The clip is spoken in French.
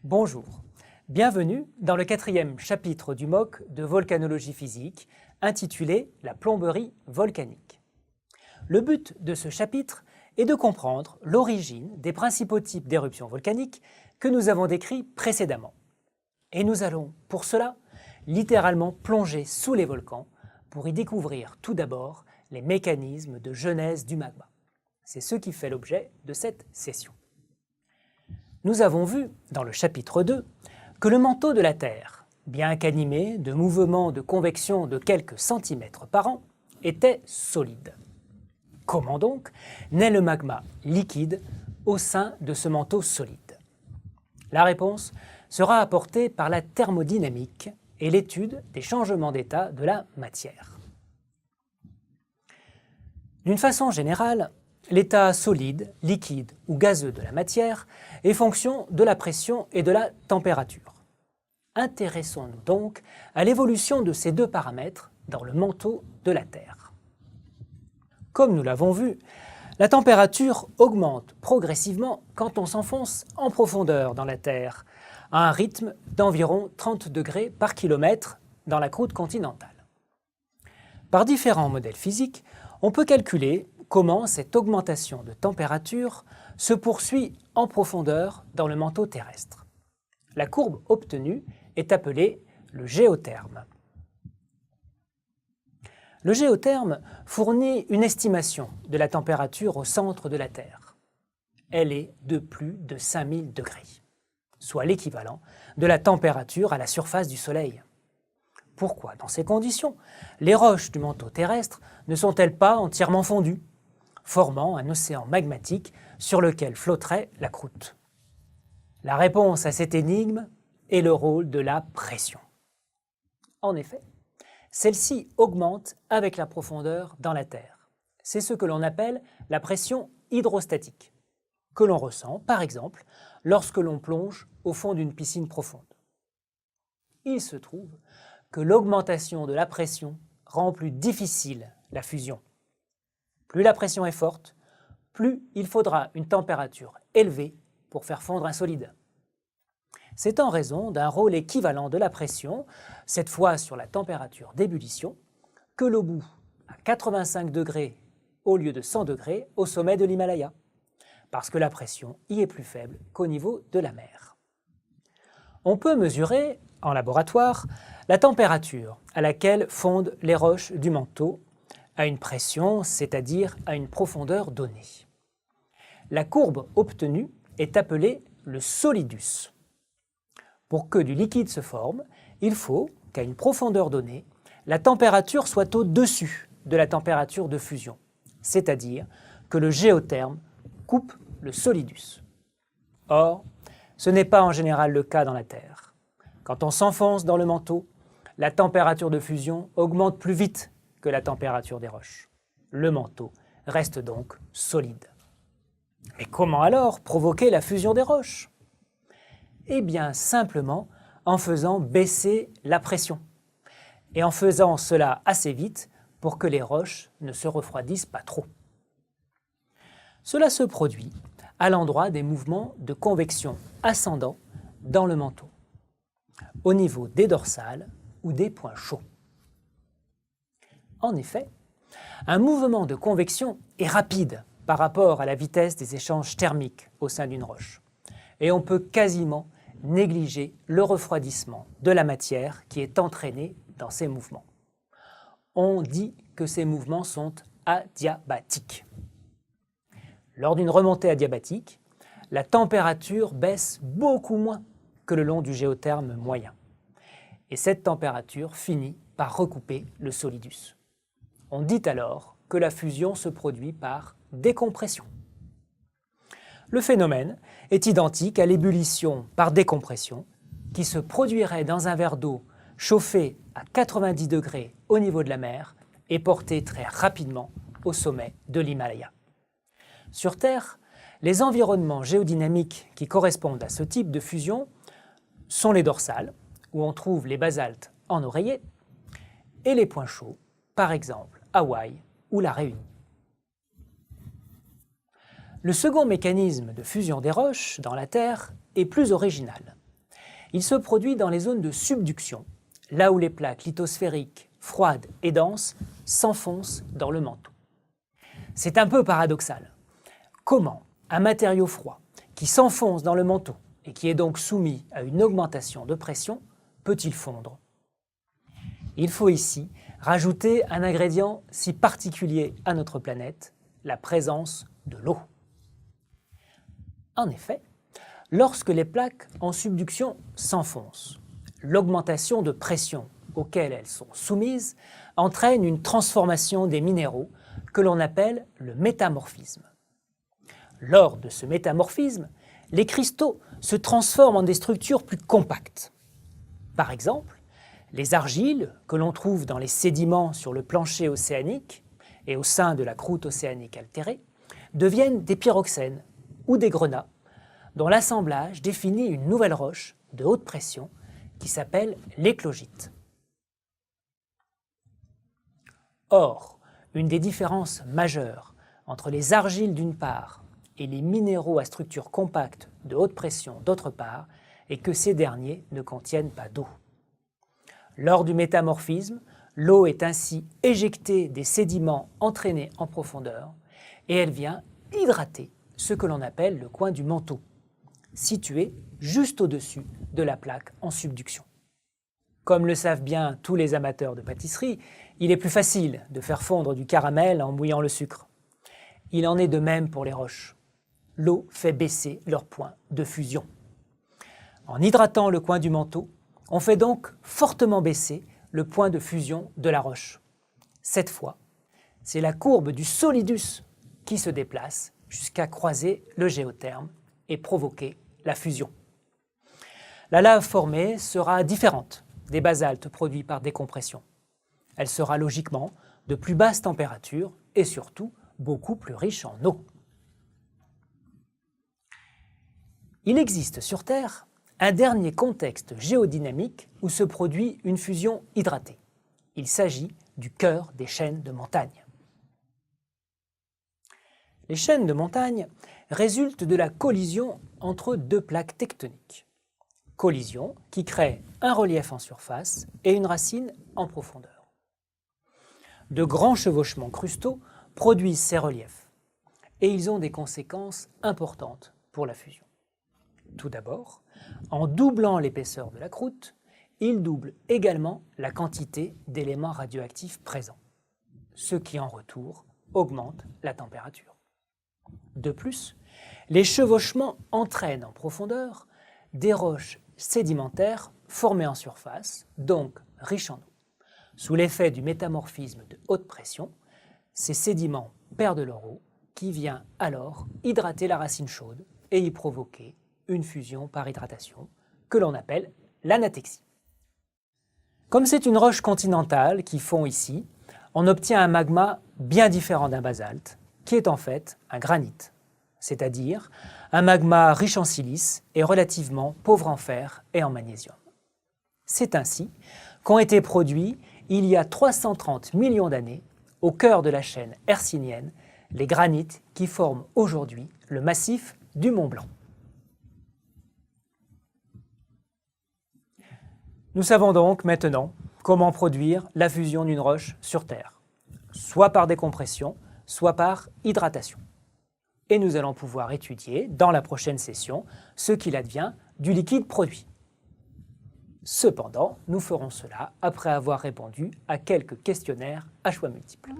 Bonjour, bienvenue dans le 4e chapitre du MOOC de volcanologie physique intitulé « La plomberie volcanique ». Le but de ce chapitre est de comprendre l'origine des principaux types d'éruptions volcaniques que nous avons décrits précédemment. Et nous allons, pour cela, littéralement plonger sous les volcans pour y découvrir tout d'abord les mécanismes de genèse du magma. C'est ce qui fait l'objet de cette session. Nous avons vu, dans le chapitre 2, que le manteau de la Terre, bien qu'animé de mouvements de convection de quelques centimètres par an, était solide. Comment donc naît le magma liquide au sein de ce manteau solide? La réponse sera apportée par la thermodynamique et l'étude des changements d'état de la matière. D'une façon générale, l'état solide, liquide ou gazeux de la matière est fonction de la pression et de la température. Intéressons-nous donc à l'évolution de ces deux paramètres dans le manteau de la Terre. Comme nous l'avons vu, la température augmente progressivement quand on s'enfonce en profondeur dans la Terre, à un rythme d'environ 30 degrés par kilomètre dans la croûte continentale. Par différents modèles physiques, on peut calculer comment cette augmentation de température se poursuit en profondeur dans le manteau terrestre. La courbe obtenue est appelée le géotherme. Le géotherme fournit une estimation de la température au centre de la Terre. Elle est de plus de 5000 degrés, soit l'équivalent de la température à la surface du Soleil. Pourquoi, dans ces conditions, les roches du manteau terrestre ne sont-elles pas entièrement fondues, formant un océan magmatique sur lequel flotterait la croûte? La réponse à cette énigme est le rôle de la pression. En effet, celle-ci augmente avec la profondeur dans la Terre. C'est ce que l'on appelle la pression hydrostatique, que l'on ressent, par exemple, lorsque l'on plonge au fond d'une piscine profonde. Il se trouve que l'augmentation de la pression rend plus difficile la fusion. Plus la pression est forte, plus il faudra une température élevée pour faire fondre un solide. C'est en raison d'un rôle équivalent de la pression, cette fois sur la température d'ébullition, que l'eau bout à 85 degrés au lieu de 100 degrés au sommet de l'Himalaya, parce que la pression y est plus faible qu'au niveau de la mer. On peut mesurer, en laboratoire, la température à laquelle fondent les roches du manteau à une pression, c'est-à-dire à une profondeur donnée. La courbe obtenue est appelée le solidus. Pour que du liquide se forme, il faut qu'à une profondeur donnée, la température soit au-dessus de la température de fusion, c'est-à-dire que le géotherme coupe le solidus. Or, ce n'est pas en général le cas dans la Terre. Quand on s'enfonce dans le manteau, la température de fusion augmente plus vite que la température des roches. Le manteau reste donc solide. Mais comment alors provoquer la fusion des roches? Eh bien simplement en faisant baisser la pression et en faisant cela assez vite pour que les roches ne se refroidissent pas trop. Cela se produit à l'endroit des mouvements de convection ascendants dans le manteau, au niveau des dorsales ou des points chauds. En effet, un mouvement de convection est rapide par rapport à la vitesse des échanges thermiques au sein d'une roche, et on peut quasiment négliger le refroidissement de la matière qui est entraîné dans ces mouvements. On dit que ces mouvements sont adiabatiques. Lors d'une remontée adiabatique, la température baisse beaucoup moins que le long du géotherme moyen, et cette température finit par recouper le solidus. On dit alors que la fusion se produit par décompression. Le phénomène est identique à l'ébullition par décompression qui se produirait dans un verre d'eau chauffé à 90 degrés au niveau de la mer et porté très rapidement au sommet de l'Himalaya. Sur Terre, les environnements géodynamiques qui correspondent à ce type de fusion sont les dorsales, où on trouve les basaltes en oreiller, et les points chauds, par exemple Hawaï ou la Réunion. Le second mécanisme de fusion des roches dans la Terre est plus original, il se produit dans les zones de subduction, là où les plaques lithosphériques, froides et denses, s'enfoncent dans le manteau. C'est un peu paradoxal. Comment un matériau froid qui s'enfonce dans le manteau et qui est donc soumis à une augmentation de pression peut-il fondre? Il faut ici rajouter un ingrédient si particulier à notre planète, la présence de l'eau. En effet, lorsque les plaques en subduction s'enfoncent, l'augmentation de pression auxquelles elles sont soumises entraîne une transformation des minéraux que l'on appelle le métamorphisme. Lors de ce métamorphisme, les cristaux se transforment en des structures plus compactes. Par exemple, les argiles que l'on trouve dans les sédiments sur le plancher océanique et au sein de la croûte océanique altérée deviennent des pyroxènes ou des grenats, dont l'assemblage définit une nouvelle roche de haute pression qui s'appelle l'éclogite. Or, une des différences majeures entre les argiles d'une part et les minéraux à structure compacte de haute pression d'autre part est que ces derniers ne contiennent pas d'eau. Lors du métamorphisme, l'eau est ainsi éjectée des sédiments entraînés en profondeur et elle vient hydrater ce que l'on appelle le coin du manteau, situé juste au-dessus de la plaque en subduction. Comme le savent bien tous les amateurs de pâtisserie, il est plus facile de faire fondre du caramel en mouillant le sucre. Il en est de même pour les roches. L'eau fait baisser leur point de fusion. En hydratant le coin du manteau, on fait donc fortement baisser le point de fusion de la roche. Cette fois, c'est la courbe du solidus qui se déplace jusqu'à croiser le géotherme et provoquer la fusion. La lave formée sera différente des basaltes produits par décompression. Elle sera logiquement de plus basse température et surtout beaucoup plus riche en eau. Il existe sur Terre un dernier contexte géodynamique où se produit une fusion hydratée. Il s'agit du cœur des chaînes de montagne. Les chaînes de montagne résultent de la collision entre deux plaques tectoniques. Collision qui crée un relief en surface et une racine en profondeur. De grands chevauchements crustaux produisent ces reliefs et ils ont des conséquences importantes pour la fusion. Tout d'abord, en doublant l'épaisseur de la croûte, ils doublent également la quantité d'éléments radioactifs présents, ce qui en retour augmente la température. De plus, les chevauchements entraînent en profondeur des roches sédimentaires formées en surface, donc riches en eau. Sous l'effet du métamorphisme de haute pression, ces sédiments perdent leur eau qui vient alors hydrater la racine chaude et y provoquer une fusion par hydratation que l'on appelle l'anathexie. Comme c'est une roche continentale qui fond ici, on obtient un magma bien différent d'un basalte, qui est en fait un granit, c'est-à-dire un magma riche en silice et relativement pauvre en fer et en magnésium. C'est ainsi qu'ont été produits, il y a 330 millions d'années, au cœur de la chaîne hercynienne, les granites qui forment aujourd'hui le massif du Mont Blanc. Nous savons donc maintenant comment produire la fusion d'une roche sur Terre, soit par décompression, soit par hydratation. Et nous allons pouvoir étudier, dans la prochaine session, ce qu'il advient du liquide produit. Cependant, nous ferons cela après avoir répondu à quelques questionnaires à choix multiples.